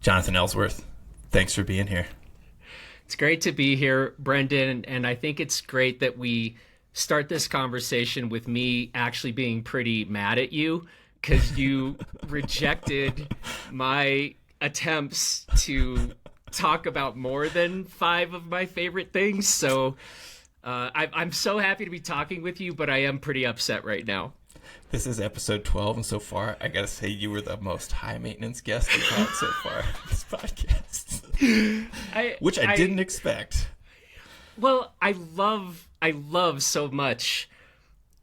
Jonathan Ellsworth, thanks for being here. It's great to be here, Brendan, and I think it's great that we start this conversation with me actually being pretty mad at you because you rejected my attempts to talk about more than five of my favorite things. So I'm so happy to be talking with you, but I am pretty upset right now. This is episode 12, and so far, I gotta say, you were the most high-maintenance guest we've had so far on this podcast. Which I didn't expect. Well, I love so much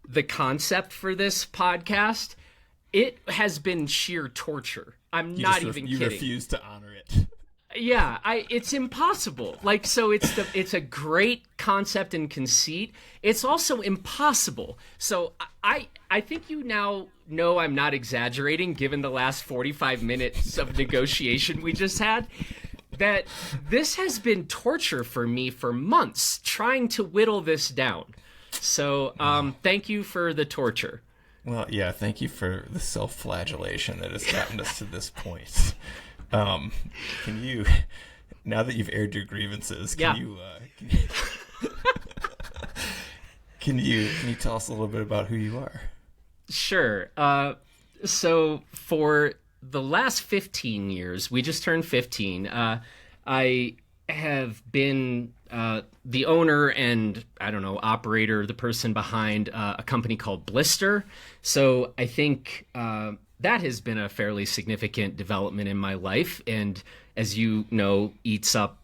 the concept for this podcast. It has been sheer torture. I'm not even kidding. You refuse to honor it. Yeah, it's impossible. So it's a great concept and conceit. It's also impossible. So I think you now know I'm not exaggerating, given the last 45 minutes of negotiation we just had, that this has been torture for me for months, trying to whittle this down. So thank you for the torture. Well, yeah, thank you for the self-flagellation that has gotten us to this point. Can you, now that you've aired your grievances, can you tell us a little bit about who you are? Sure. So for the last 15 years, we just turned 15. I have been the owner and, operator, the person behind a company called Blister. So I think that has been a fairly significant development in my life, and as you know, eats up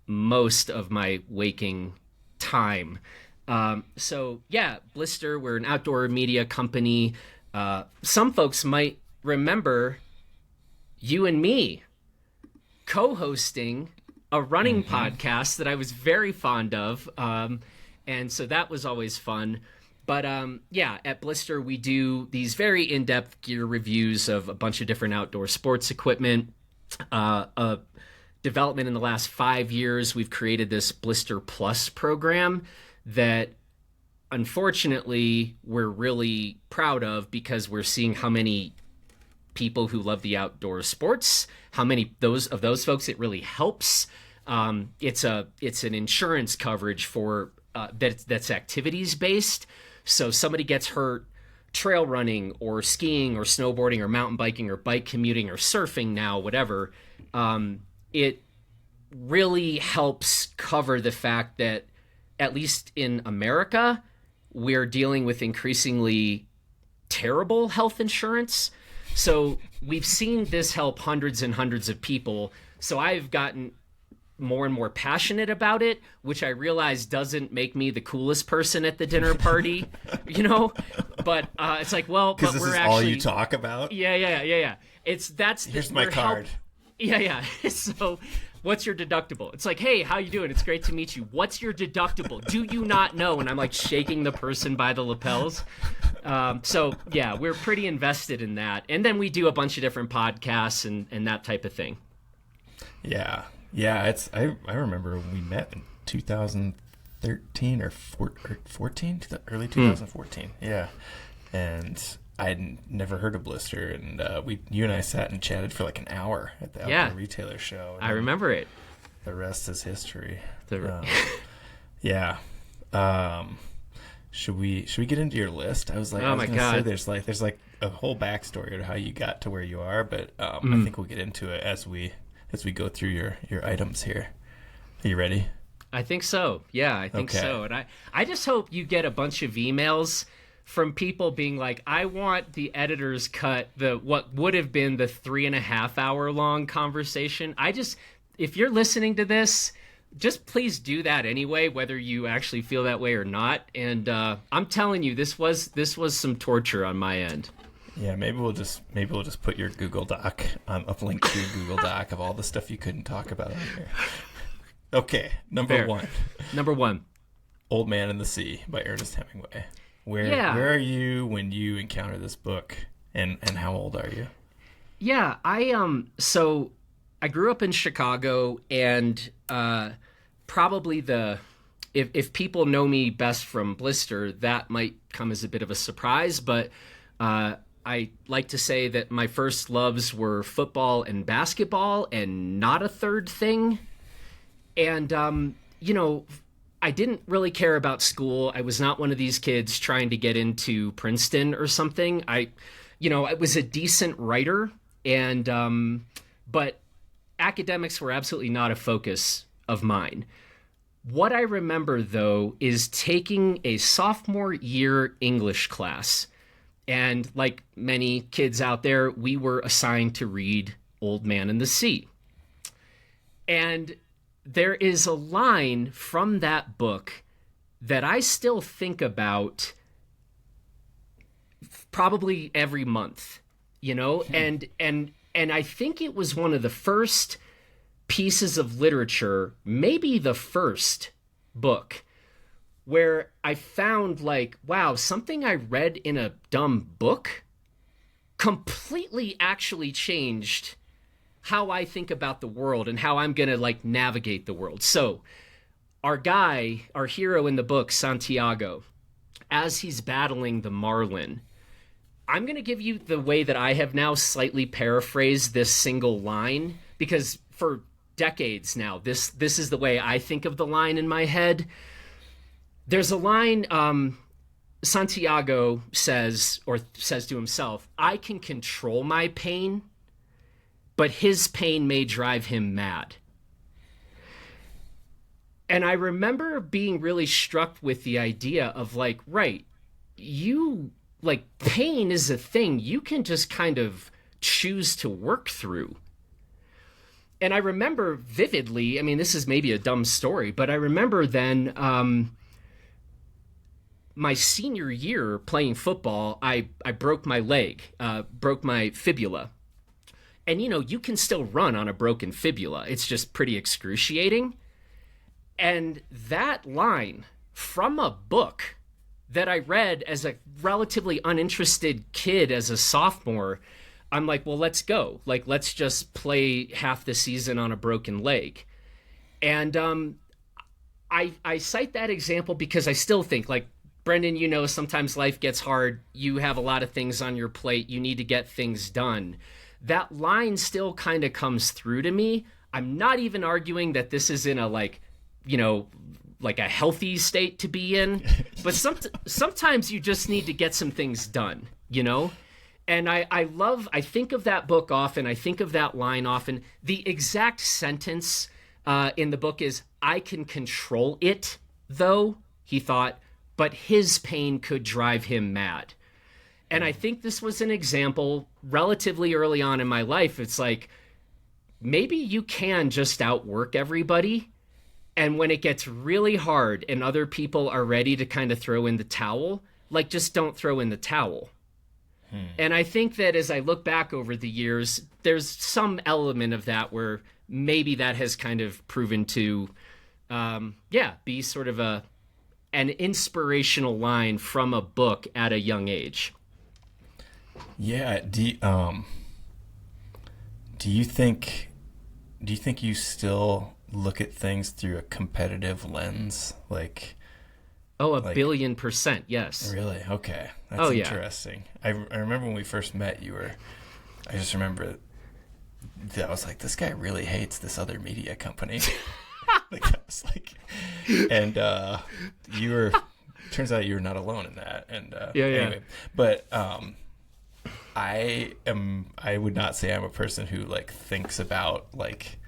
most of my waking time. So yeah, Blister, we're an outdoor media company. Some folks might remember you and me co-hosting a running podcast that I was very fond of. And so that was always fun. But yeah, at Blister, we do these very in-depth gear reviews of a bunch of different outdoor sports equipment. Development in the last 5 years, we've created this Blister Plus program that unfortunately we're really proud of because we're seeing how many people who love the outdoor sports, how many of those folks it really helps. It's an insurance coverage for that's activities based. So somebody gets hurt trail running or skiing or snowboarding or mountain biking or bike commuting or surfing now, whatever. It really helps cover the fact that, at least in America, we're dealing with increasingly terrible health insurance. So we've seen this help hundreds and hundreds of people. So I've gotten more and more passionate about it, which I realize doesn't make me the coolest person at the dinner party, but it's like, well, but this we're is actually all you talk about. Yeah. Here's my card. Yeah. So what's your deductible? It's like, hey, how you doing? It's great to meet you. What's your deductible? Do you not know? And I'm like shaking the person by the lapels. So yeah, we're pretty invested in that. And then we do a bunch of different podcasts and that type of thing. Yeah. I remember we met in 2013 or 14, early 2014. Yeah, and I'd never heard of Blister, and you and I sat and chatted for like an hour at the Outdoor Retailer show. I remember it. The rest is history. Yeah. Should we get into your list? I was my God. Say there's like a whole backstory to how you got to where you are, but I think we'll get into it as we go through your items here. Are you ready? I think so. Yeah, I think so. And I just hope you get a bunch of emails from people being like, I want the editor's cut, what would have been the 3.5 hour long conversation. If you're listening to this, just please do that anyway, whether you actually feel that way or not. And I'm telling you, this was some torture on my end. Yeah, maybe we'll just put your Google Doc uplink to your Google Doc of all the stuff you couldn't talk about on here. Okay, number one, Old Man in the Sea by Ernest Hemingway. Where are you when you encounter this book, and how old are you? Yeah, so I grew up in Chicago, and probably if people know me best from Blister, that might come as a bit of a surprise, but I like to say that my first loves were football and basketball and not a third thing. And, I didn't really care about school. I was not one of these kids trying to get into Princeton or something. I was a decent writer, but academics were absolutely not a focus of mine. What I remember, though, is taking a sophomore year English class. And like many kids out there, we were assigned to read Old Man and the Sea. And there is a line from that book that I still think about probably every month, and I think it was one of the first pieces of literature, maybe the first book, where I found like, wow, something I read in a dumb book completely actually changed how I think about the world and how I'm going to like navigate the world. So our hero in the book, Santiago, as he's battling the Marlin, I'm going to give you the way that I have now slightly paraphrased this single line, because for decades now, this is the way I think of the line in my head. There's a line Santiago says to himself, I can control my pain, but his pain may drive him mad. And I remember being really struck with the idea of like, right, pain is a thing you can just kind of choose to work through. And I remember vividly, I mean, this is maybe a dumb story, but I remember then my senior year playing football, I broke my leg, broke my fibula. And, you can still run on a broken fibula. It's just pretty excruciating. And that line from a book that I read as a relatively uninterested kid as a sophomore, I'm like, well, let's go. Like, let's just play half the season on a broken leg. And I cite that example because I still think, like, Brendan, sometimes life gets hard. You have a lot of things on your plate. You need to get things done. That line still kind of comes through to me. I'm not even arguing that this is in a, like a healthy state to be in, but sometimes you just need to get some things done, And I think of that book often. I think of that line often. The exact sentence in the book is, I can control it, though, he thought, but his pain could drive him mad. And I think this was an example relatively early on in my life. It's like, maybe you can just outwork everybody. And when it gets really hard and other people are ready to kind of throw in the towel, like, just don't throw in the towel. And I think that as I look back over the years, there's some element of that where maybe that has kind of proven to, be sort of an inspirational line from a book at a young age. Yeah. Do you think you still look at things through a competitive lens? Like, a billion %, yes. Really? Okay. That's interesting. I remember when we first met, I just remember that I was like, this guy really hates this other media company. Turns out you were not alone in that. And anyway, but I would not say I'm a person who like thinks about like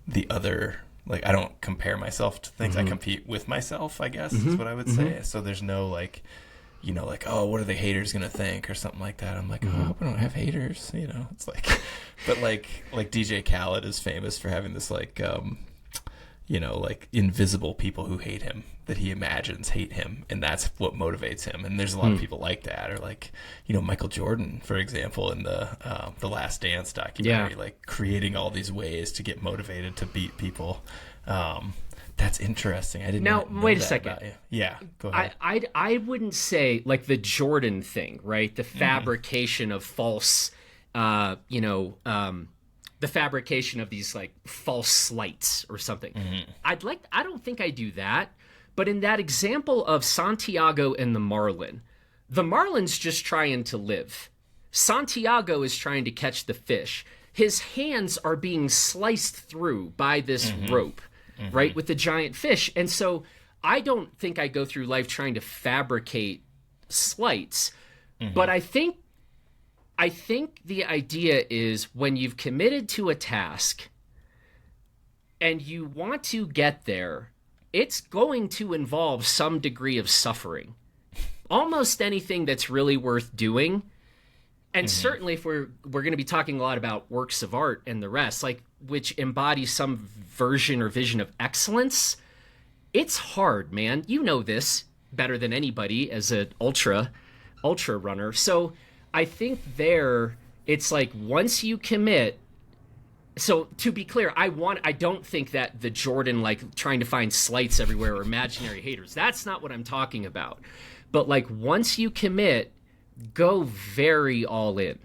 the other, like, I don't compare myself to things. I compete with myself, I guess is what I would say. So there's no like, like, oh, what are the haters going to think or something like that. I'm like, oh, I hope I don't have haters, it's like, but like DJ Khaled is famous for having this like, like invisible people who hate him, that he imagines hate him, and that's what motivates him. And there's a lot of people like that, or like, Michael Jordan, for example, in the Last Dance documentary, like creating all these ways to get motivated to beat people. That's interesting. I didn't know. Now, wait a second. Yeah, go ahead. I wouldn't say like the Jordan thing, right? The fabrication of false, the fabrication of these like false slights or something. I don't think I do that. But in that example of Santiago and the Marlin's just trying to live. Santiago is trying to catch the fish. His hands are being sliced through by this rope, right, with the giant fish. And so I don't think I go through life trying to fabricate sleights, but I think the idea is when you've committed to a task and you want to get there, it's going to involve some degree of suffering. Almost anything that's really worth doing. And certainly if we're going to be talking a lot about works of art and the rest, like which embody some version or vision of excellence, it's hard, man. You know this better than anybody as an ultra runner. So I think it's like once you commit. So to be clear, I don't think that the Jordan, like trying to find slights everywhere or imaginary haters. That's not what I'm talking about. But like once you commit, go very all in,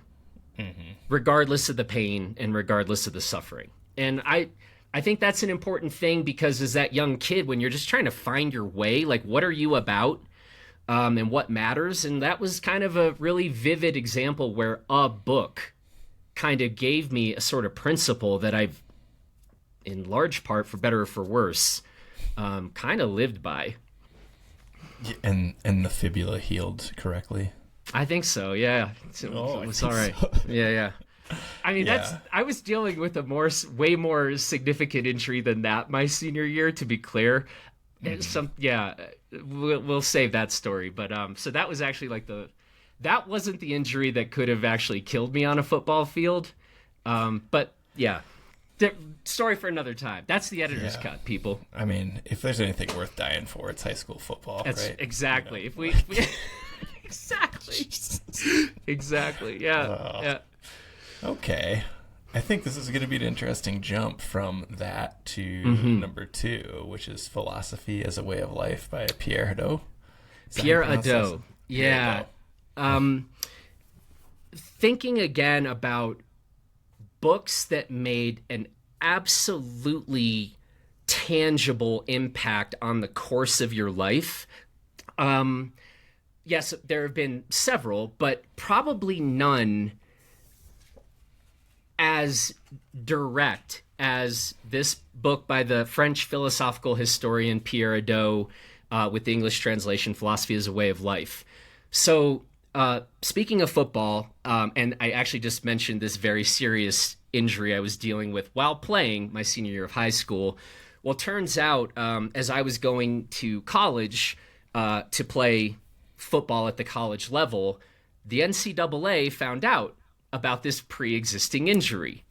regardless of the pain and regardless of the suffering. And I think that's an important thing because as that young kid, when you're just trying to find your way, like what are you about and what matters? And that was kind of a really vivid example where a book kind of gave me a sort of principle that I've, in large part, for better or for worse, kind of lived by. And the fibula healed correctly? I think so, yeah. It was all right. So. Yeah. I mean, I was dealing with a way more significant injury than that my senior year, to be clear. We'll save that story. But so that was actually that wasn't the injury that could have actually killed me on a football field. But yeah, story for another time. That's the editor's cut, people. I mean, if there's anything worth dying for, it's high school football, right? Exactly. You know, if we exactly. Exactly. Yeah. Okay. I think this is going to be an interesting jump from that to number 2, which is Philosophy as a Way of Life by Pierre Hadot. Pierre Hadot. Yeah. Thinking again about books that made an absolutely tangible impact on the course of your life. Yes, there have been several, but probably none as direct as this book by the French philosophical historian Pierre Hadot with the English translation, Philosophy as a Way of Life. So speaking of football, and I actually just mentioned this very serious injury I was dealing with while playing my senior year of high school. Well, turns out as I was going to college to play football at the college level, the NCAA found out about this pre-existing injury.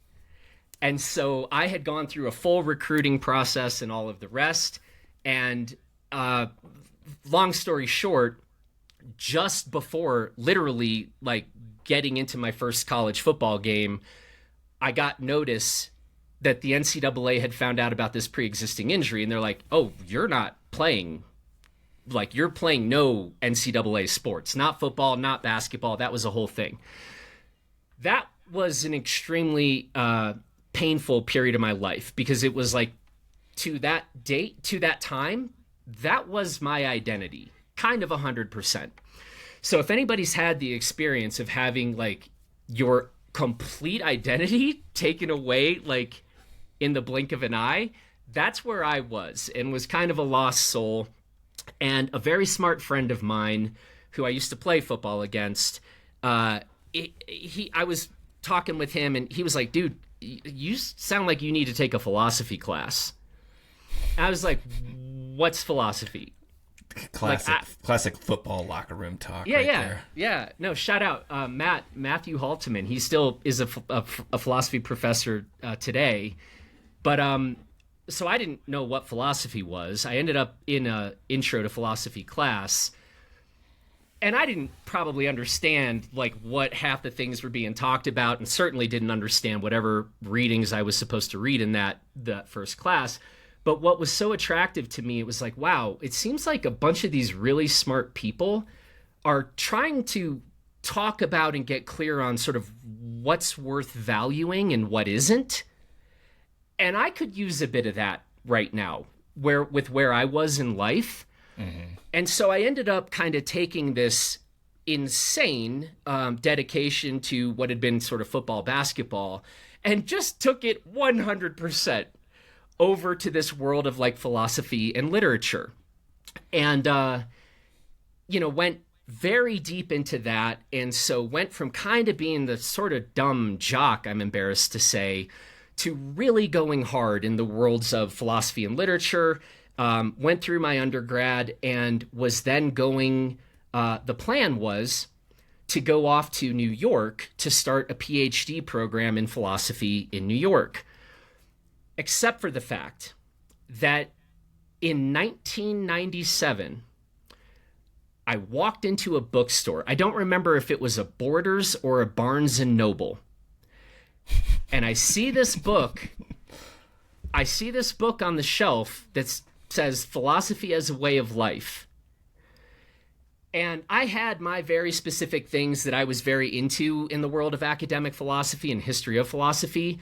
And so I had gone through a full recruiting process and all of the rest. And long story short, just before literally like getting into my first college football game, I got notice that the NCAA had found out about this pre-existing injury. And they're like, oh, you're not playing. Like, you're playing no NCAA sports, not football, not basketball. That was a whole thing. That was an extremely painful period of my life because it was like to that date, to that time, that was my identity, kind of 100%. So if anybody's had the experience of having like your complete identity taken away, like in the blink of an eye, that's where I was and was kind of a lost soul. And a very smart friend of mine who I used to play football against, I was talking with him and he was like, dude, you sound like you need to take a philosophy class. And I was like, what's philosophy? Classic football locker room talk. Yeah. No, shout out Matthew Halteman. He still is a philosophy professor today. But so I didn't know what philosophy was. I ended up in a intro to philosophy class. And I didn't probably understand like what half the things were being talked about, and certainly didn't understand whatever readings I was supposed to read in that first class. But what was so attractive to me, it was like, wow, it seems like a bunch of these really smart people are trying to talk about and get clear on sort of what's worth valuing and what isn't. And I could use a bit of that right now, where I was in life. Mm-hmm. And so I ended up kind of taking this insane dedication to what had been sort of football, basketball, and just took it 100% over to this world of like philosophy and literature. And, went very deep into that. And so went from kind of being the sort of dumb jock, I'm embarrassed to say, to really going hard in the worlds of philosophy and literature. Went through my undergrad and was then going, the plan was to go off to New York to start a PhD program in philosophy in New York. Except for the fact that in 1997, I walked into a bookstore. I don't remember if it was a Borders or a Barnes and Noble. And I see this book. I see this book on the shelf that says Philosophy as a Way of Life. And I had my very specific things that I was very into in the world of academic philosophy and history of philosophy.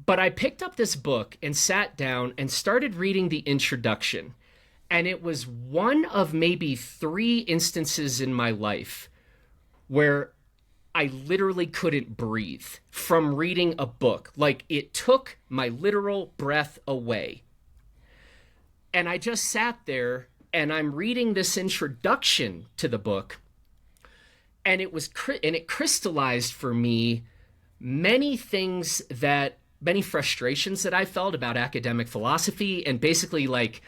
But I picked up this book and sat down and started reading the introduction. And it was one of maybe 3 instances in my life where I literally couldn't breathe from reading a book. Like, it took my literal breath away. And I just sat there and I'm reading this introduction to the book. And it crystallized for me many frustrations that I felt about academic philosophy. And basically, like,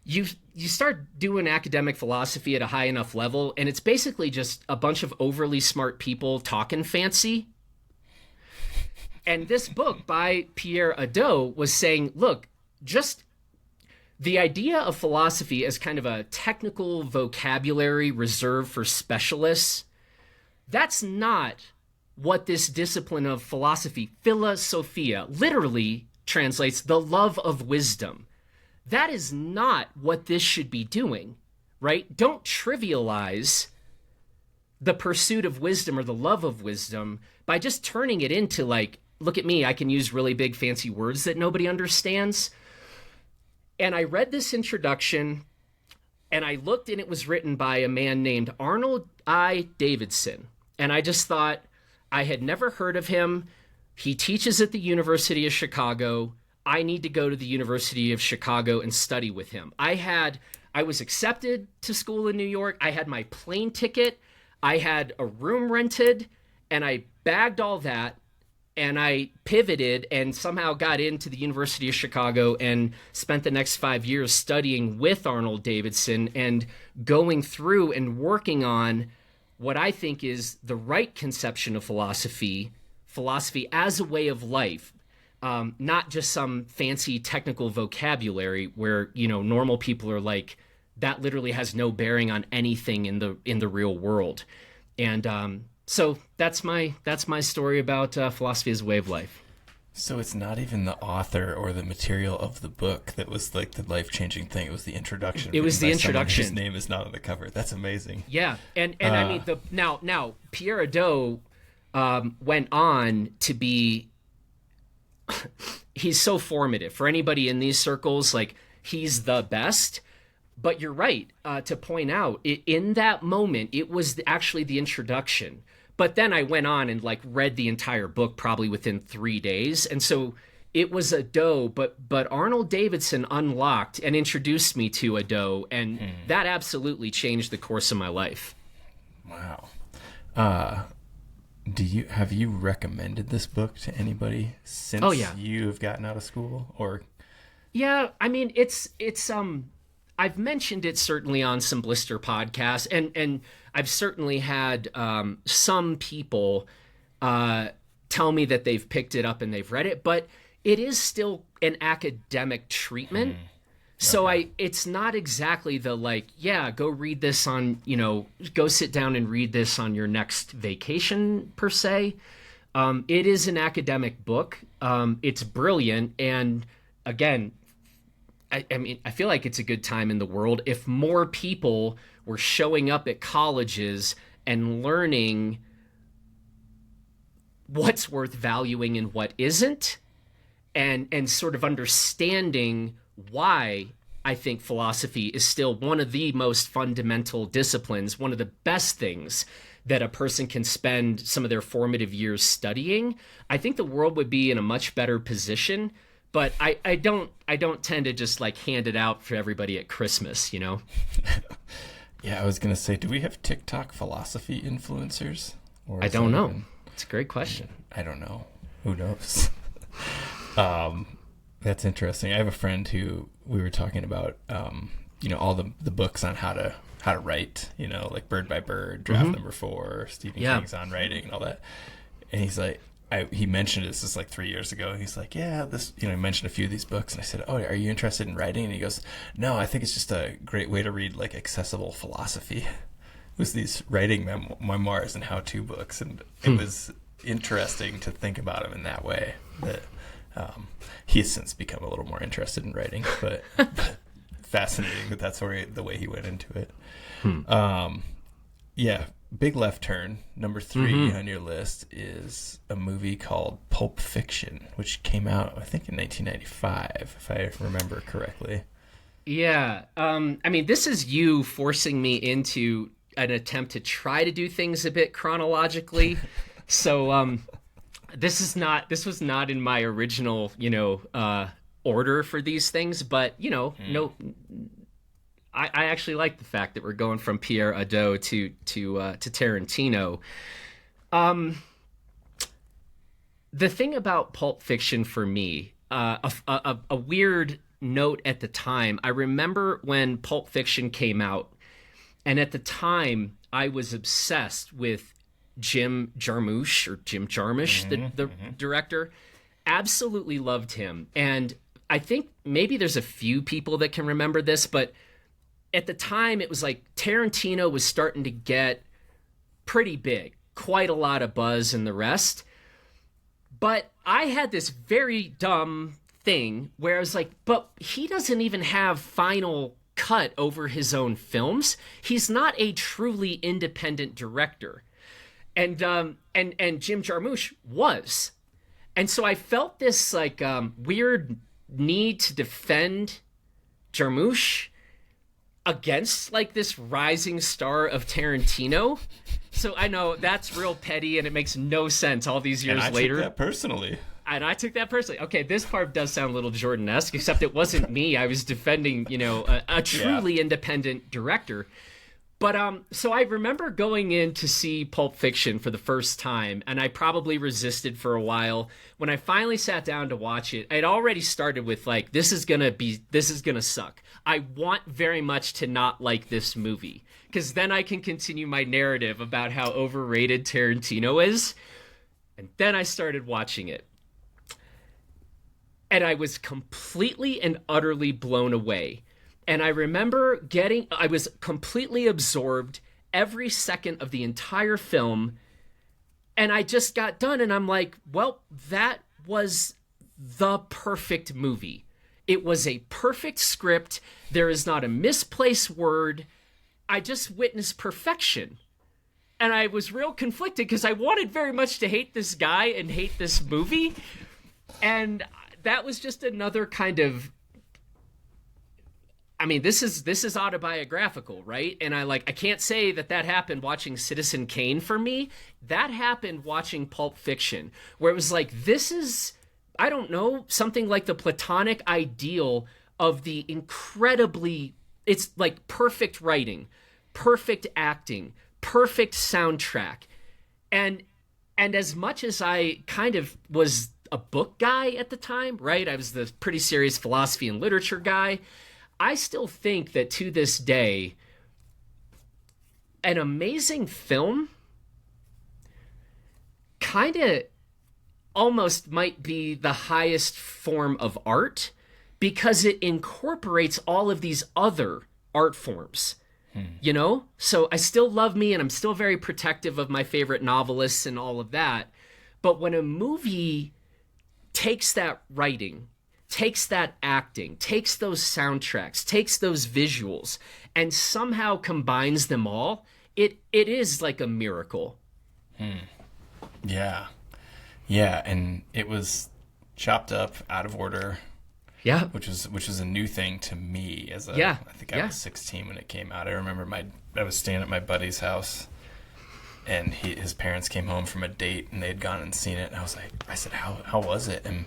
you start doing academic philosophy at a high enough level, and it's basically just a bunch of overly smart people talking fancy. And this book by Pierre Hadot was saying, look, just the idea of philosophy as kind of a technical vocabulary reserved for specialists, that's not what this discipline of philosophy, philosophia, literally translates the love of wisdom. That is not what this should be doing, right? Don't trivialize the pursuit of wisdom or the love of wisdom by just turning it into like, look at me, I can use really big fancy words that nobody understands. And I read this introduction and I looked, and it was written by a man named Arnold I. Davidson. And I just thought, I had never heard of him. He teaches at the University of Chicago. I need to go to the University of Chicago and study with him. I was accepted to school in New York. I had my plane ticket. I had a room rented, and I bagged all that, and I pivoted and somehow got into the University of Chicago and spent the next 5 years studying with Arnold Davidson and going through and working on what I think is the right conception of philosophy as a way of life. Not just some fancy technical vocabulary where, normal people are like, that literally has no bearing on anything in the real world. And so that's my story about philosophy as a way of life. So it's not even the author or the material of the book that was like the life-changing thing. It was the introduction. It was the introduction. His name is not on the cover. That's amazing. Yeah, and I mean now Pierre Hadot went on to be. He's so formative for anybody in these circles. Like, he's the best. But you're right to point out, in that moment, it was actually the introduction. But then I went on and like read the entire book probably within 3 days. And so it was Hadot, but Arnold Davidson unlocked and introduced me to Hadot, and that absolutely changed the course of my life. Wow. Have you recommended this book to anybody since you have gotten out of school, or? Yeah, I mean, it's I've mentioned it certainly on some Blister podcasts, and I've certainly had some people tell me that they've picked it up and they've read it, but it is still an academic treatment. So it's not exactly the like, yeah, go read this on, go sit down and read this on your next vacation per se. It is an academic book. It's brilliant. And again, I mean, I feel like it's a good time in the world if more people were showing up at colleges and learning what's worth valuing and what isn't, and sort of understanding why I think philosophy is still one of the most fundamental disciplines, one of the best things that a person can spend some of their formative years studying, I think the world would be in a much better position. But I don't tend to just like hand it out for everybody at Christmas, you know? Yeah, I was going to say, do we have TikTok philosophy influencers? Or I don't know. It's a great question. I don't know. Who knows? That's interesting. I have a friend who we were talking about, all the books on how to write, like Bird by Bird, Draft Number 4, Stephen King's On Writing and all that. And he's like, he mentioned this like 3 years ago. And he's like, yeah, this, he mentioned a few of these books. And I said, oh, are you interested in writing? And he goes, no, I think it's just a great way to read like accessible philosophy. It was these writing memoirs and how-to books. And it was interesting to think about him in that way. That he has since become a little more interested in writing, but fascinating that that's the way he went into it. Yeah. Big left turn. Number 3 on your list is a movie called Pulp Fiction, which came out, I think, in 1995, if I remember correctly. Yeah. I mean, this is you forcing me into an attempt to try to do things a bit chronologically. So this was not in my original, order for these things, but, no. I actually like the fact that we're going from Pierre Hadot to Tarantino. The thing about Pulp Fiction for me, a weird note at the time, I remember when Pulp Fiction came out, and at the time I was obsessed with Jim Jarmusch, the director. Absolutely loved him. And I think maybe there's a few people that can remember this, but at the time, it was like Tarantino was starting to get pretty big, quite a lot of buzz and the rest. But I had this very dumb thing where I was like, but he doesn't even have final cut over his own films. He's not a truly independent director. And Jim Jarmusch was. And so I felt this like weird need to defend Jarmusch against like this rising star of Tarantino. So I know that's real petty and it makes no sense all these years later. And I took that personally. Okay, this part does sound a little Jordan-esque, except it wasn't me. I was defending, a truly independent director. But so I remember going in to see Pulp Fiction for the first time, and I probably resisted for a while. When I finally sat down to watch it, I'd already started with like, this is gonna suck. I want very much to not like this movie, because then I can continue my narrative about how overrated Tarantino is. And then I started watching it. And I was completely and utterly blown away. And I remember I was completely absorbed every second of the entire film. And I just got done and I'm like, well, that was the perfect movie. It was a perfect script. There is not a misplaced word. I just witnessed perfection. And I was real conflicted because I wanted very much to hate this guy and hate this movie. And that was just another kind of, I mean, this is autobiographical, right? And I can't say that happened watching Citizen Kane for me. That happened watching Pulp Fiction, where it was like, this is, I don't know, something like the platonic ideal of the incredibly, it's like perfect writing, perfect acting, perfect soundtrack. And as much as I kind of was a book guy at the time, right? I was the pretty serious philosophy and literature guy. I still think that to this day, an amazing film kind of almost might be the highest form of art because it incorporates all of these other art forms, So I still love me and I'm still very protective of my favorite novelists and all of that. But when a movie takes that writing, takes that acting, takes those soundtracks, takes those visuals, and somehow combines them all, it is like a miracle. Yeah. Yeah, and it was chopped up, out of order. Yeah. Which was a new thing to me as a I think I was 16 when it came out. I remember I was staying at my buddy's house, and his parents came home from a date, and they'd gone and seen it, and I said, how was it? And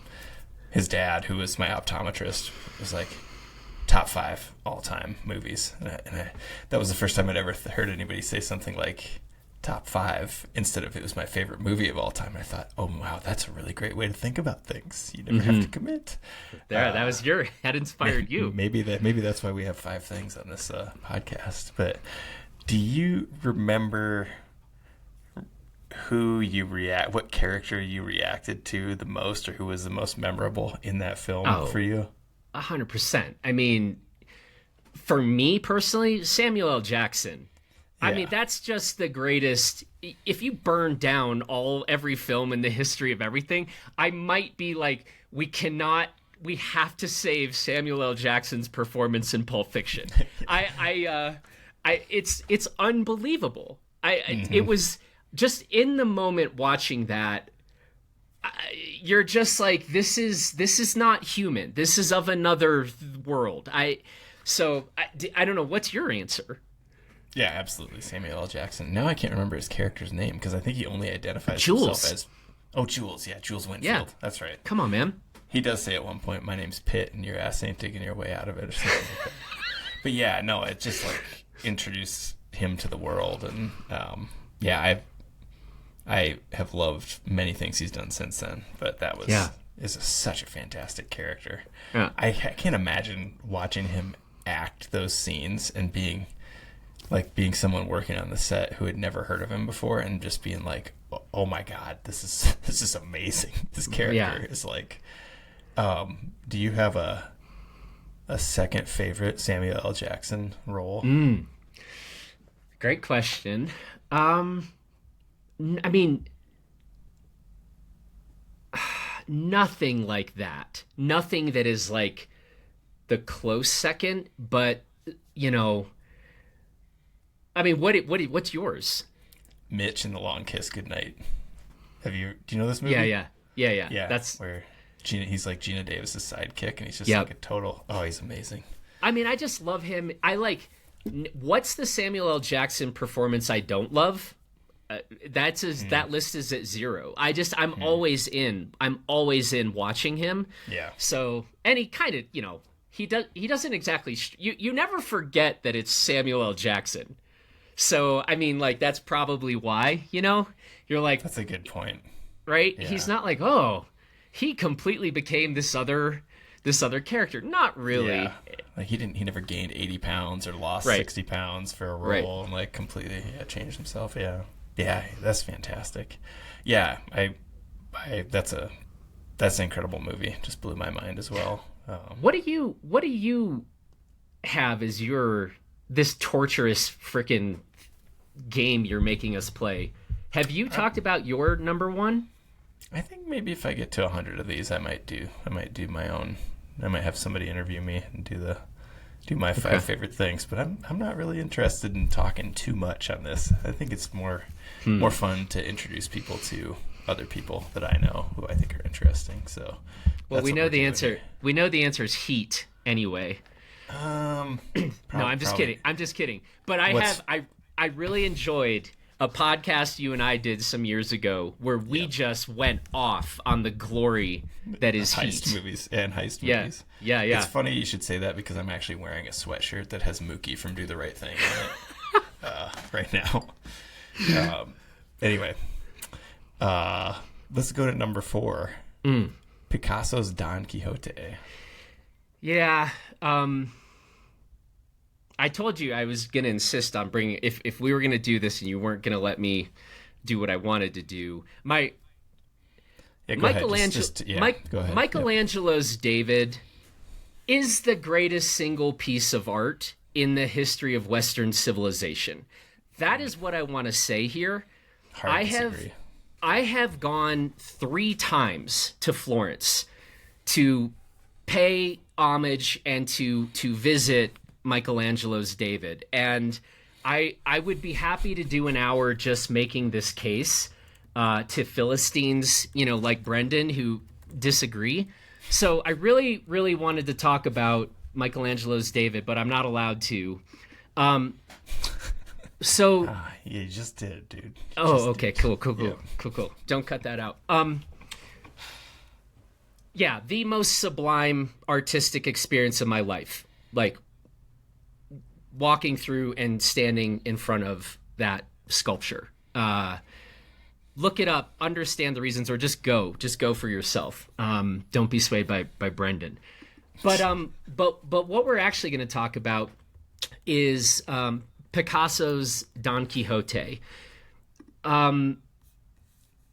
his dad, who was my optometrist, was like, top 5 all-time movies. And that was the first time I'd ever heard anybody say something like top 5 instead of it was my favorite movie of all time. I thought, oh, wow, that's a really great way to think about things. You never have to commit. That inspired you. Maybe that's why we have 5 things on this podcast. But do you remember what character you reacted to the most, or who was the most memorable in that film for you? 100%. I mean, for me personally, Samuel L. Jackson. Yeah. I mean, that's just the greatest. If you burn down every film in the history of everything, I might be like, we have to save Samuel L. Jackson's performance in Pulp Fiction. It's unbelievable. It was just in the moment watching that. You're just like, this is not human. This is of another world. I don't know. What's your answer? Yeah, absolutely. Samuel L. Jackson. Now I can't remember his character's name because I think he only identifies Jules. himself as... Jules. Yeah, Jules Winfield. Yeah. That's right. Come on, man. He does say at one point, my name's Pitt and your ass ain't digging your way out of it or something like that. But yeah, no, it just like introduced him to the world. And I have loved many things he's done since then, but that is such a fantastic character. Yeah. I can't imagine watching him act those scenes and being someone working on the set who had never heard of him before and just being like, oh my God, this is amazing. This character is like, do you have a second favorite Samuel L. Jackson role? Great question. I mean, nothing like that. Nothing that is like the close second, but I mean, what's yours? Mitch in The Long Kiss Goodnight. Do you know this movie? Yeah. That's where he's like Gina Davis's sidekick, and he's just like a total. Oh, he's amazing. I mean, I just love him. What's the Samuel L. Jackson performance I don't love? That list is at 0. I'm always in. I'm always in watching him. Yeah. So, and he kind of, he doesn't exactly. You never forget that it's Samuel L. Jackson. So, I mean, like, that's probably why, you're like, that's a good point, right? Yeah. He's not like, oh, he completely became this other character. Not really. Yeah. Like he never gained 80 pounds or lost 60 pounds for a role and like completely changed himself. Yeah. Yeah, that's fantastic. Yeah, that's an incredible movie. Just blew my mind as well. What do you have as this torturous freaking game you're making us play? Have you talked about your number one? I think maybe if I get to 100 of these, I might do my own. I might have somebody interview me and do my 5 favorite things. But I'm not really interested in talking too much on this. I think it's more fun to introduce people to other people that I know who I think are interesting. So, well, we know the answer. We know the answer is Heat anyway. No, I'm just kidding. I'm just kidding. But I really enjoyed a podcast you and I did some years ago where we just went off on the glory that is heist movies. Yeah. It's funny you should say that because I'm actually wearing a sweatshirt that has Mookie from Do the Right Thing on it right now. Anyway, let's go to number 4. Picasso's Don Quixote. Yeah. I told you I was going to insist on bringing, if we were going to do this and you weren't going to let me do what I wanted to do. Michelangelo's David is the greatest single piece of art in the history of Western civilization. That is what I want to say here. I have gone 3 times to Florence to pay homage and to visit Michelangelo's David, and I would be happy to do an hour just making this case to Philistines, like Brendan, who disagree. So I really, really wanted to talk about Michelangelo's David, but I'm not allowed to. You just did, dude. Okay, cool. Don't cut that out. Yeah, the most sublime artistic experience of my life. Like, walking through and standing in front of that sculpture. Look it up, understand the reasons, or just go for yourself. Don't be swayed by Brendan. But what we're actually going to talk about is Picasso's Don Quixote. One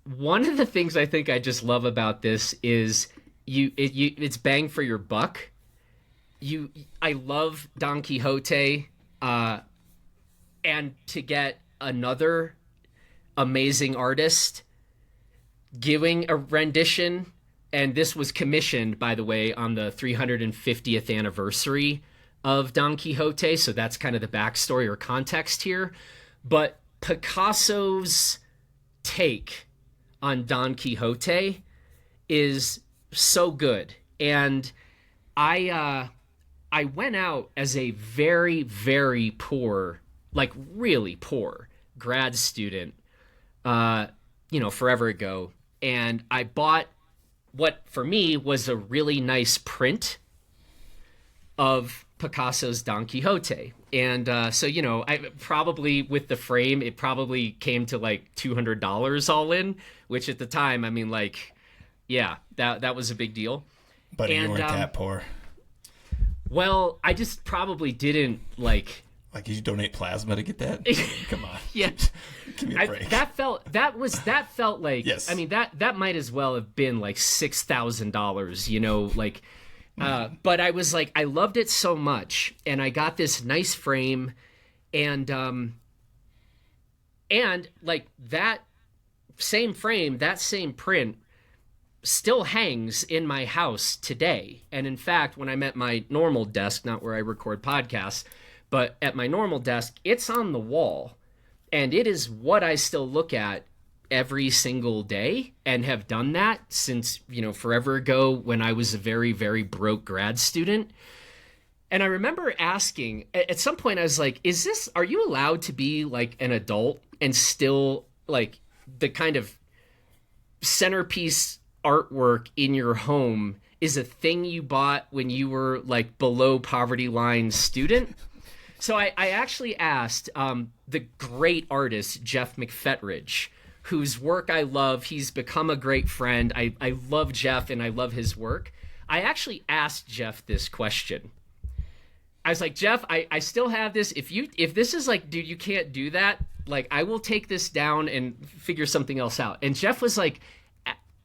of the things I think I just love about this is it's bang for your buck. I love Don Quixote, and to get another amazing artist giving a rendition, and this was commissioned, by the way, on the 350th anniversary of Don Quixote, so that's kind of the backstory or context here. But Picasso's take on Don Quixote is so good, and I went out as a very, very poor, like really poor grad student, forever ago. And I bought what for me was a really nice print of Picasso's Don Quixote. And I probably, with the frame, it probably came to like $200 all in, which at the time, I mean, like, yeah, that was a big deal. But you weren't that poor. Well, I just probably didn't like. Like, you donate plasma to get that? Come on. Yeah. Give me a break. That felt like. Yes. I mean, that might as well have been like $6,000. Like. But I was like, I loved it so much, and I got this nice frame, and like that same frame, that same print still hangs in my house today. And in fact, when I'm at my normal desk, not where I record podcasts, but at my normal desk, it's on the wall, and it is what I still look at every single day, and have done that since, forever ago when I was a very, very broke grad student. And I remember asking at some point, I was like, are you allowed to be like an adult and still like the kind of centerpiece artwork in your home is a thing you bought when you were like below poverty line student? So I actually asked the great artist, Jeff McFetridge, whose work I love. He's become a great friend. I love Jeff and I love his work. I actually asked Jeff this question. I was like, Jeff, I still have this. If this is like, dude, you can't do that, like, I will take this down and figure something else out. And Jeff was like,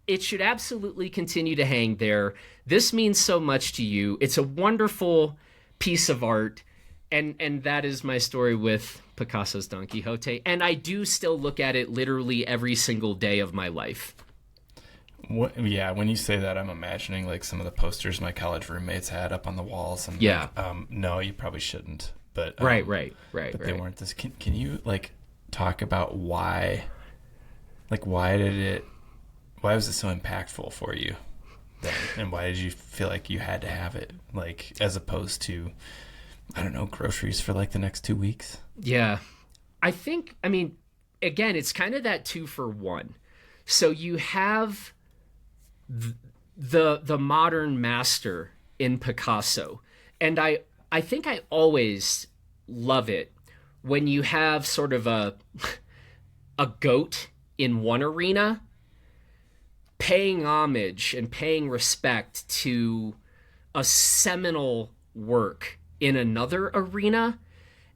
it should absolutely continue to hang there. This means so much to you. It's a wonderful piece of art. And that is my story with Picasso's Don Quixote. And I do still look at it literally every single day of my life. Yeah, when you say that, I'm imagining like some of the posters my college roommates had up on the walls. And yeah. No, you probably shouldn't. But right. But they weren't this. Can you like talk about why? Like, why was it so impactful for you then? And why did you feel like you had to have it? Like, as opposed to, I don't know, groceries for like the next 2 weeks? Yeah. I mean, again, it's kind of that 2-for-1. So you have the modern master in Picasso. And I think I always love it when you have sort of a goat in one arena paying homage and paying respect to a seminal work in another arena,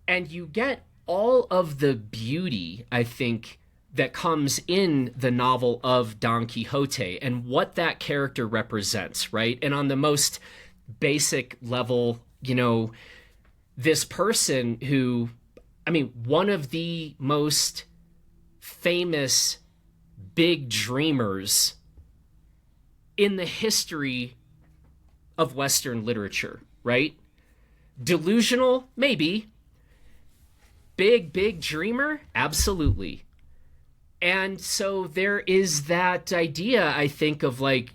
and you get all of the beauty, I think, that comes in the novel of Don Quixote and what that character represents, right? And on the most basic level, this person who, I mean, one of the most famous big dreamers in the history of Western literature, right? Delusional, maybe. Big dreamer, absolutely. And so there is that idea, I think, of like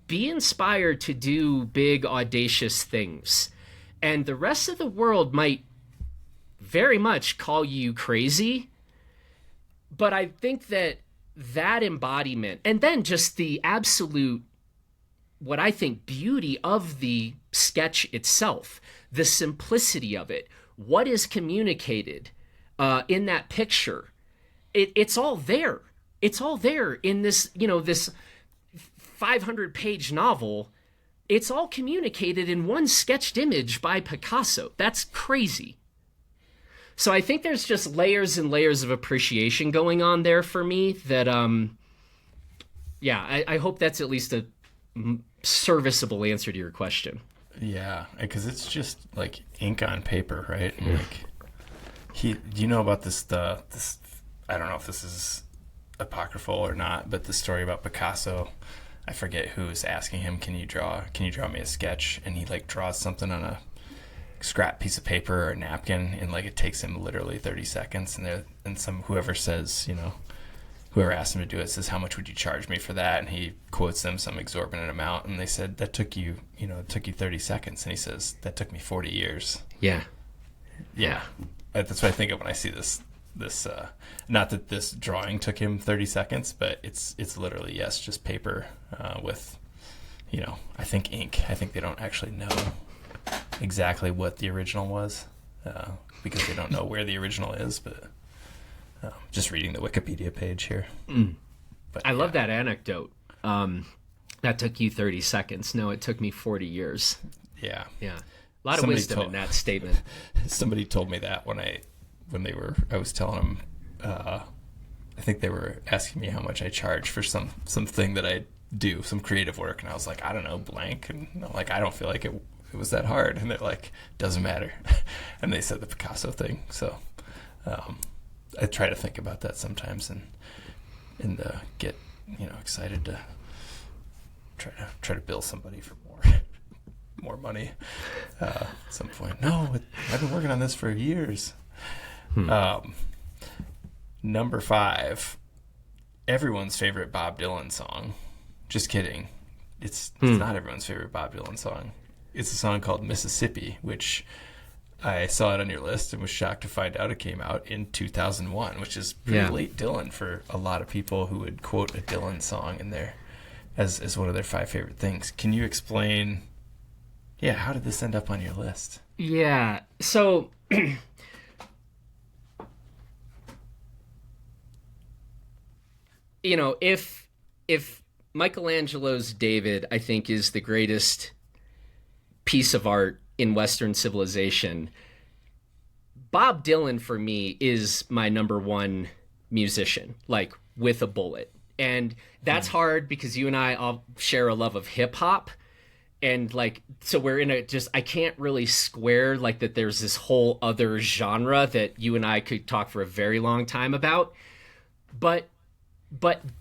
be inspired to do big, audacious things. And the rest of the world might very much call you crazy. But I think that embodiment, and then just the absolute, what I think, beauty of the sketch itself, the simplicity of it, what is communicated in that picture, it's all there. It's all there in this, this 500-page novel. It's all communicated in one sketched image by Picasso. That's crazy. So I think there's just layers and layers of appreciation going on there for me that, I hope that's at least a serviceable answer to your question. Yeah, because it's just like ink on paper, right? And like, do you know about this, I don't know if this is apocryphal or not, but the story about Picasso, I forget who is asking him, can you draw me a sketch? And he like draws something on a scrap piece of paper or a napkin, and like it takes him literally 30 seconds, and whoever says, whoever asked him to do it says, how much would you charge me for that? And he quotes them some exorbitant amount, and they said, that took you 30 seconds. And he says, that took me 40 years. Yeah. That's what I think of when I see this not that this drawing took him 30 seconds, but it's literally, yes, just paper with, I think ink. I think they don't actually know exactly what the original was because they don't know where the original is, but just reading the Wikipedia page here. But I love that anecdote. That took you 30 seconds. No, it took me 40 years. Yeah. A lot of wisdom in that statement. Somebody told me that when I was telling them, I think they were asking me how much I charge for something that I do, some creative work, and I was like, I don't know, blank, and I'm like, I don't feel like it was that hard, and they're like, doesn't matter. And they said the Picasso thing, so I try to think about that sometimes and get excited to try to bill somebody for more money at some point. No, I've been working on this for years. Number 5, everyone's favorite Bob Dylan song. Just kidding. It's not everyone's favorite Bob Dylan song. It's a song called Mississippi, which I saw it on your list and was shocked to find out it came out in 2001, which is pretty late Dylan for a lot of people who would quote a Dylan song in there as one of their 5 favorite things. Can you explain, how did this end up on your list? Yeah, so if Michelangelo's David, I think, is the greatest piece of art in Western civilization, Bob Dylan for me is my number 1 musician, like with a bullet. And that's hard because you and I all share a love of hip hop. And like, so we're in I can't really square like that there's this whole other genre that you and I could talk for a very long time about. But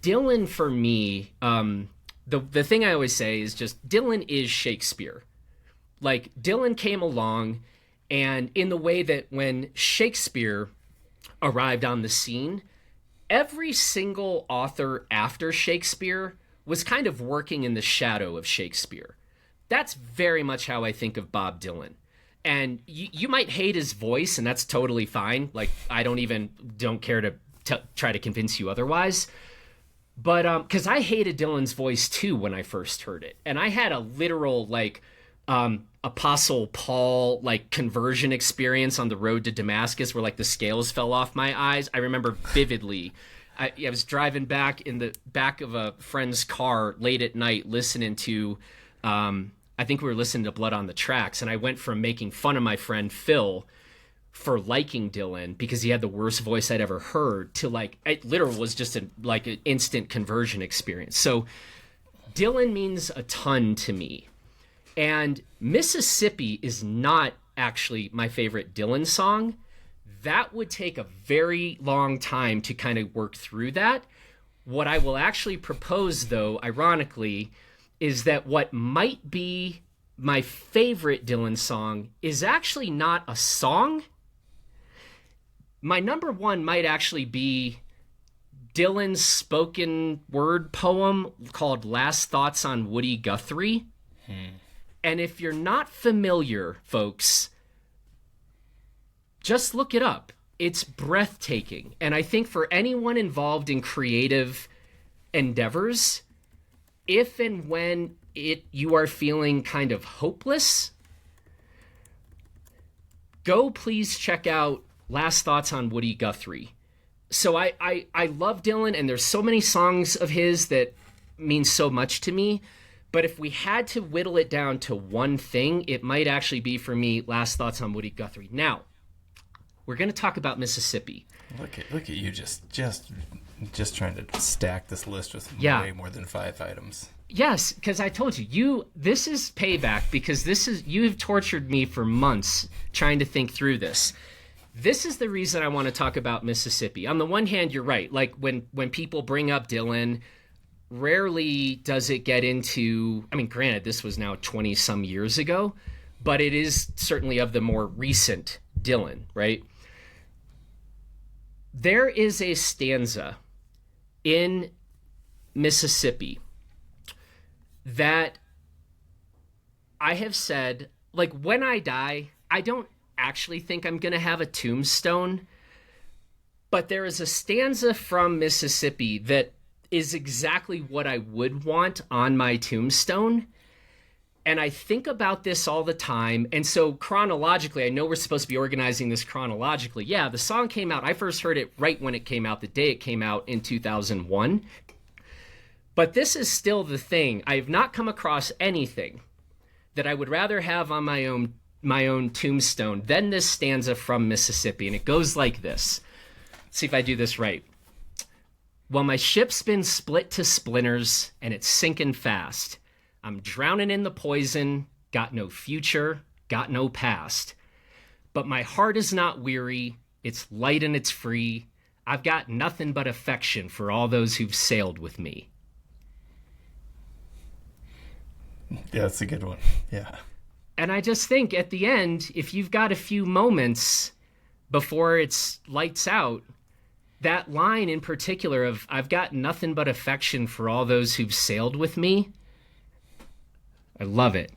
Dylan for me, the thing I always say is just Dylan is Shakespeare. Like Dylan came along, and in the way that when Shakespeare arrived on the scene, every single author after Shakespeare was kind of working in the shadow of Shakespeare. That's very much how I think of Bob Dylan. And you might hate his voice, and that's totally fine. Like, I don't care to try to convince you otherwise. But because I hated Dylan's voice too when I first heard it. And I had a literal, like, Apostle Paul, like, conversion experience on the road to Damascus where, like, the scales fell off my eyes. I remember vividly. I was driving back in the back of a friend's car late at night listening to, I think we were listening to Blood on the Tracks, and I went from making fun of my friend Phil for liking Dylan because he had the worst voice I'd ever heard to, like, it literally was just an instant conversion experience. So Dylan means a ton to me. And Mississippi is not actually my favorite Dylan song. That would take a very long time to kind of work through that. What I will actually propose, though, ironically, is that what might be my favorite Dylan song is actually not a song. My number 1 might actually be Dylan's spoken word poem called Last Thoughts on Woody Guthrie. And if you're not familiar, folks, just look it up. It's breathtaking. And I think for anyone involved in creative endeavors, if and when you are feeling kind of hopeless, go please check out Last Thoughts on Woody Guthrie. So I love Dylan, and there's so many songs of his that mean so much to me. But if we had to whittle it down to one thing, it might actually be, for me, Last Thoughts on Woody Guthrie. Now, we're going to talk about Mississippi. Look at you just trying to stack this list with way more than 5 items. Yes, because I told you, this is payback, because you've tortured me for months trying to think through this. This is the reason I want to talk about Mississippi. On the one hand, you're right. Like when people bring up Dylan, rarely does it get into, I mean, granted, this was now 20 some years ago, but it is certainly of the more recent Dylan, right? There is a stanza in Mississippi that I have said, like, when I die, I don't actually think I'm going to have a tombstone, but there is a stanza from Mississippi that is exactly what I would want on my tombstone. And I think about this all the time. And so chronologically, I know we're supposed to be organizing this chronologically. Yeah, the song came out. I first heard it right when it came out, the day it came out in 2001. But this is still the thing. I have not come across anything that I would rather have on my own tombstone than this stanza from Mississippi. And it goes like this. Let's see if I do this right. Well, my ship's been split to splinters and it's sinking fast. I'm drowning in the poison, got no future, got no past. But my heart is not weary, it's light and it's free. I've got nothing but affection for all those who've sailed with me. Yeah, that's a good one. Yeah. And I just think at the end, if you've got a few moments before it's lights out, that line in particular of, I've got nothing but affection for all those who've sailed with me, I love it.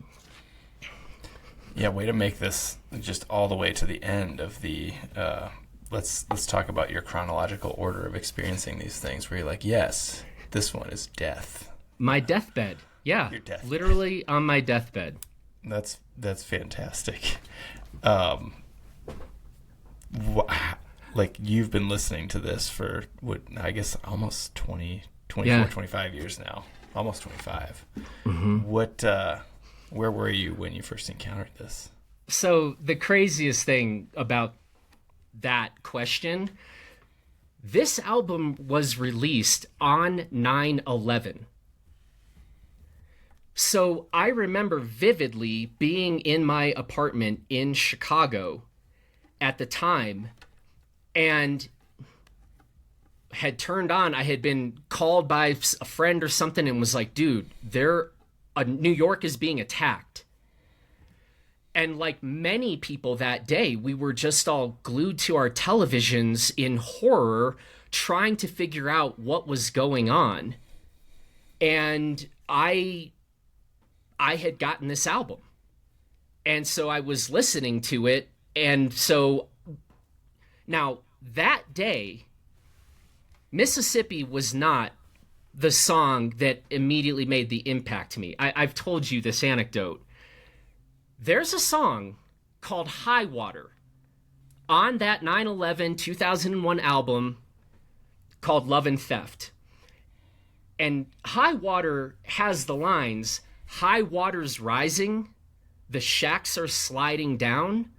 Yeah, way to make this just all the way to the end of the, let's talk about your chronological order of experiencing these things, where you're like, yes, this one is death. My deathbed. Yeah, your deathbed. Literally on my deathbed. That's fantastic. Like, you've been listening to this for, what, I guess almost 25 years now. Almost 25. Mm-hmm. Where were you when you first encountered this? So the craziest thing about that question, this album was released on 9/11. So I remember vividly being in my apartment in Chicago at the time and had turned on, I had been called by a friend or something and was like, dude, New York is being attacked. And like many people that day, we were just all glued to our televisions in horror, trying to figure out what was going on. And I had gotten this album. And so I was listening to it. And so now that day, Mississippi was not the song that immediately made the impact to me. I've told you this anecdote. There's a song called High Water on that 9/11 2001 album called Love and Theft. And High Water has the lines, high water's rising, the shacks are sliding down,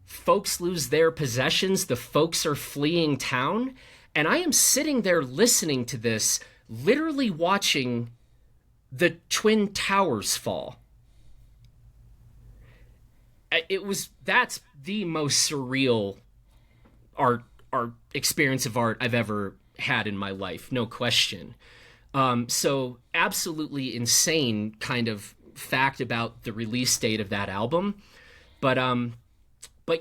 folks lose their possessions, the folks are fleeing town. And I am sitting there listening to this, literally watching the Twin Towers fall. That's the most surreal art experience of art I've ever had in my life, no question. So absolutely insane kind of fact about the release date of that album. But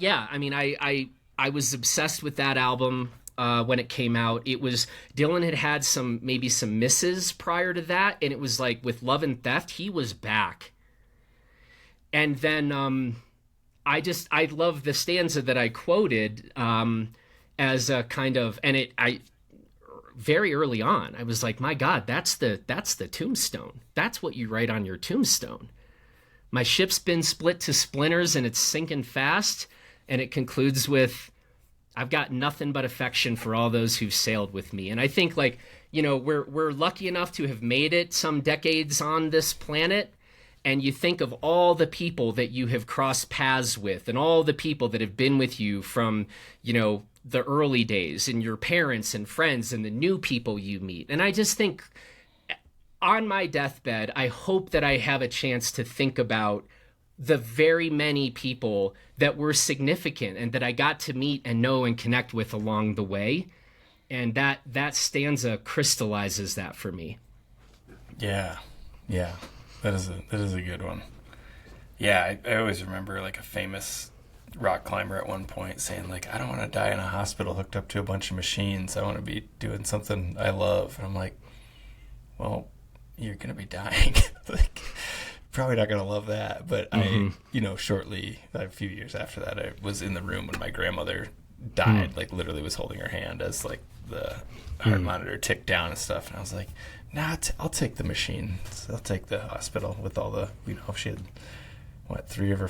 yeah, I mean, I was obsessed with that album when it came out. It was Dylan had maybe some misses prior to that, and it was like with Love and Theft, he was back. And then I love the stanza that I quoted as a kind of, and I very early on I was like, my God, that's the tombstone. That's what you write on your tombstone. My ship's been split to splinters and it's sinking fast. And it concludes with, I've got nothing but affection for all those who've sailed with me. And I think, like, you know, we're lucky enough to have made it some decades on this planet. And you think of all the people that you have crossed paths with and all the people that have been with you from, you know, the early days, and your parents and friends and the new people you meet. And I just think on my deathbed, I hope that I have a chance to think about the very many people that were significant and that I got to meet and know and connect with along the way. And that stanza crystallizes that for me. Yeah. Yeah. That is a good one. Yeah. I always remember like a famous rock climber at one point saying, like, I don't want to die in a hospital hooked up to a bunch of machines. I want to be doing something I love. And I'm like, well, you're going to be dying. Like, probably not going to love that. But I, you know, shortly, a few years after that, I was in the room when my grandmother died, like literally was holding her hand as like the heart monitor ticked down and stuff. And I was like, nah, I'll take the machine. I'll take the hospital with all the, you know, if she had, what, 3 of her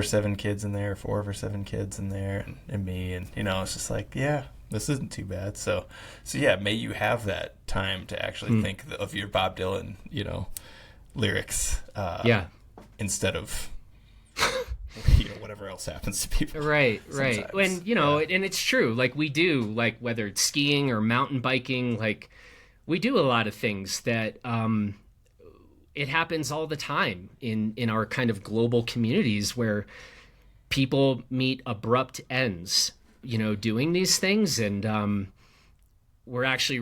7 kids in there, 4 of her 7 kids in there, and me, and, you know, it's just like, yeah, this isn't too bad. So yeah, may you have that time to actually think of your Bob Dylan, you know, lyrics, instead of, you know, whatever else happens to people. Right. When, you know, and it's true, like we do, like whether it's skiing or mountain biking, like we do a lot of things that, it happens all the time in our kind of global communities where people meet abrupt ends, you know, doing these things. And we're actually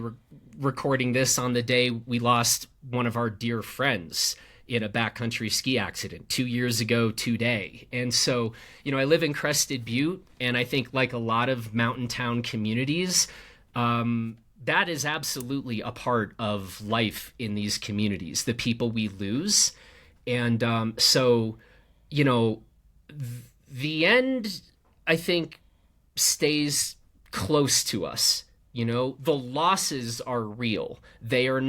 recording this on the day we lost one of our dear friends in a backcountry ski accident 2 years ago today. And so, you know, I live in Crested Butte, and I think like a lot of mountain town communities, that is absolutely a part of life in these communities, the people we lose. And so, you know, the end, I think, stays close to us. You know, the losses are real. They're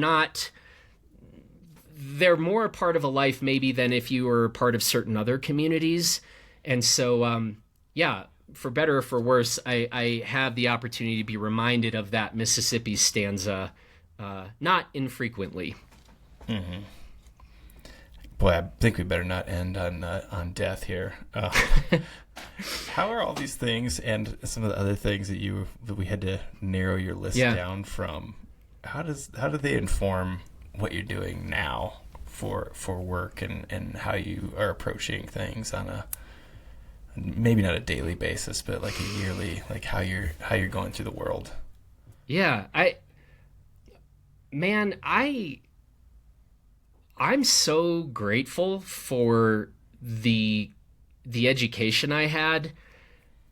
more a part of a life maybe than if you were part of certain other communities. And so, yeah, for better or for worse, I have the opportunity to be reminded of that Mississippi stanza not infrequently. Mm-hmm. Boy, I think we better not end on death here. How are all these things and some of the other things that we had to narrow your list down from? How do they inform what you're doing now for work and how you are approaching things on a, maybe not a daily basis, but like a yearly, like how you're going through the world? Yeah, I'm so grateful for the education I had.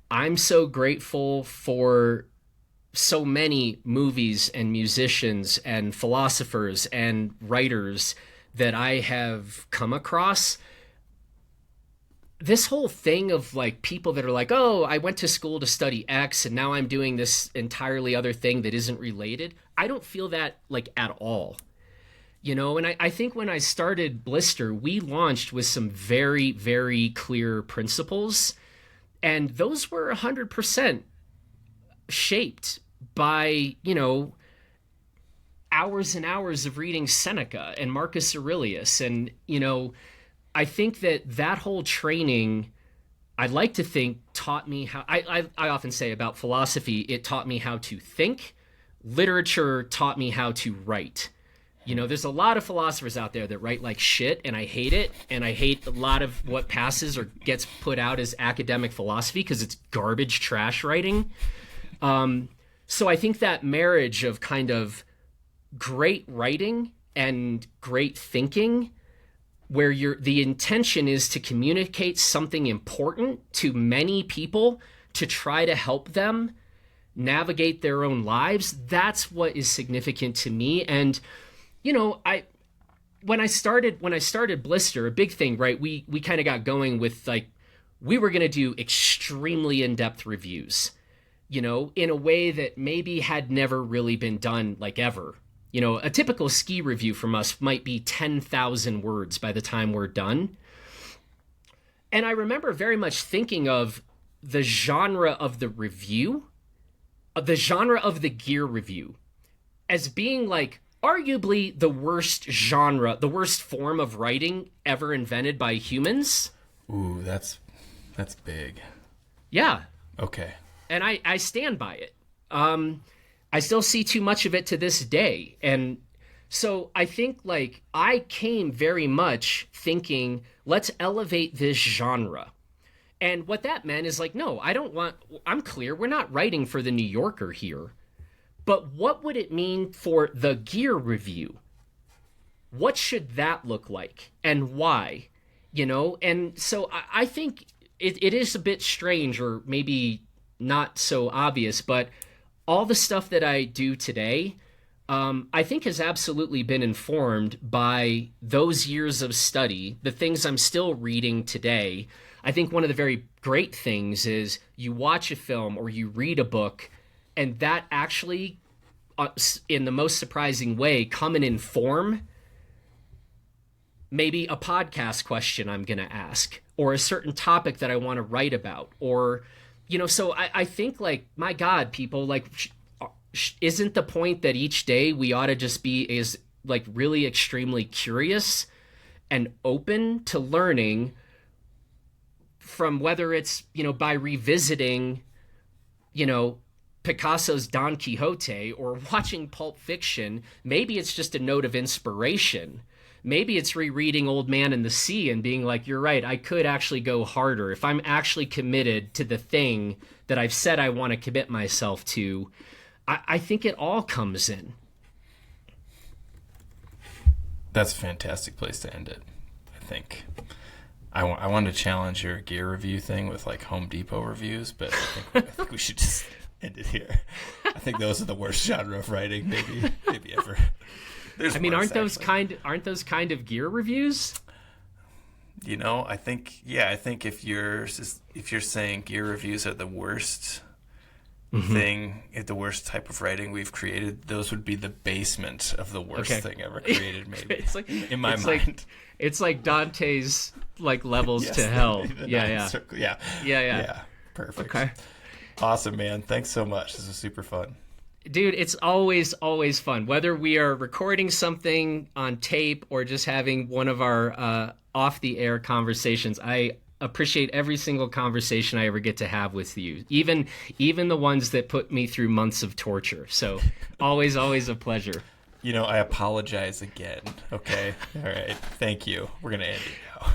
I'm so grateful for so many movies and musicians and philosophers and writers that I have come across. This whole thing of like people that are like, oh, I went to school to study X and now I'm doing this entirely other thing that isn't related. I don't feel that like at all. You know, and I think when I started Blister, we launched with some very, very clear principles. And those were 100% shaped by, you know, hours and hours of reading Seneca and Marcus Aurelius. And, you know, I think that whole training, I'd like to think, taught me how, I often say about philosophy, it taught me how to think. Literature taught me how to write. You know, there's a lot of philosophers out there that write like shit, and I hate it. And I hate a lot of what passes or gets put out as academic philosophy because it's garbage trash writing. So I think that marriage of kind of great writing and great thinking, where the intention is to communicate something important to many people to try to help them navigate their own lives. That's what is significant to me. And, you know, when I started Blister, a big thing, right? We kind of got going with like, we were going to do extremely in-depth reviews, you know, in a way that maybe had never really been done like ever. You know, a typical ski review from us might be 10,000 words by the time we're done. And I remember very much thinking of the genre of the review, the genre of the gear review, as being like arguably the worst genre, the worst form of writing ever invented by humans. Ooh, that's big. Yeah. Okay. And I stand by it. I still see too much of it to this day. And so I think like I came very much thinking, let's elevate this genre. And what that meant is like, no, I'm clear, we're not writing for the New Yorker here. But what would it mean for the gear review? What should that look like? And why? You know? And so I think it is a bit strange, or maybe not so obvious, but all the stuff that I do today, I think has absolutely been informed by those years of study, the things I'm still reading today. I think one of the very great things is you watch a film or you read a book, and that actually, in the most surprising way, come and inform maybe a podcast question I'm going to ask, or a certain topic that I want to write about, or, you know, so I think like, my God, people, like, isn't the point that each day we ought to just be is like really extremely curious and open to learning from, whether it's, you know, by revisiting, you know, Picasso's Don Quixote or watching Pulp Fiction. Maybe it's just a note of inspiration. Maybe it's rereading Old Man and the Sea and being like, you're right, I could actually go harder if I'm actually committed to the thing that I've said I want to commit myself to. I think it all comes in. That's a fantastic place to end it, I think. I wanted to challenge your gear review thing with like Home Depot reviews, but I think we should just end it here. I think those are the worst genre of writing maybe ever. I mean, aren't those kind of gear reviews? You know, I think if you're saying gear reviews are the worst thing, the worst type of writing we've created, those would be the basement of the worst thing ever created. Maybe it's like, in my mind, it's like Dante's like levels to hell. Yeah. Perfect. Okay. Awesome, man. Thanks so much. This was super fun. Dude, it's always fun. Whether we are recording something on tape or just having one of our off-the-air conversations, I appreciate every single conversation I ever get to have with you, even the ones that put me through months of torture. So always a pleasure. You know, I apologize again. Okay? All right. Thank you. We're going to end it now.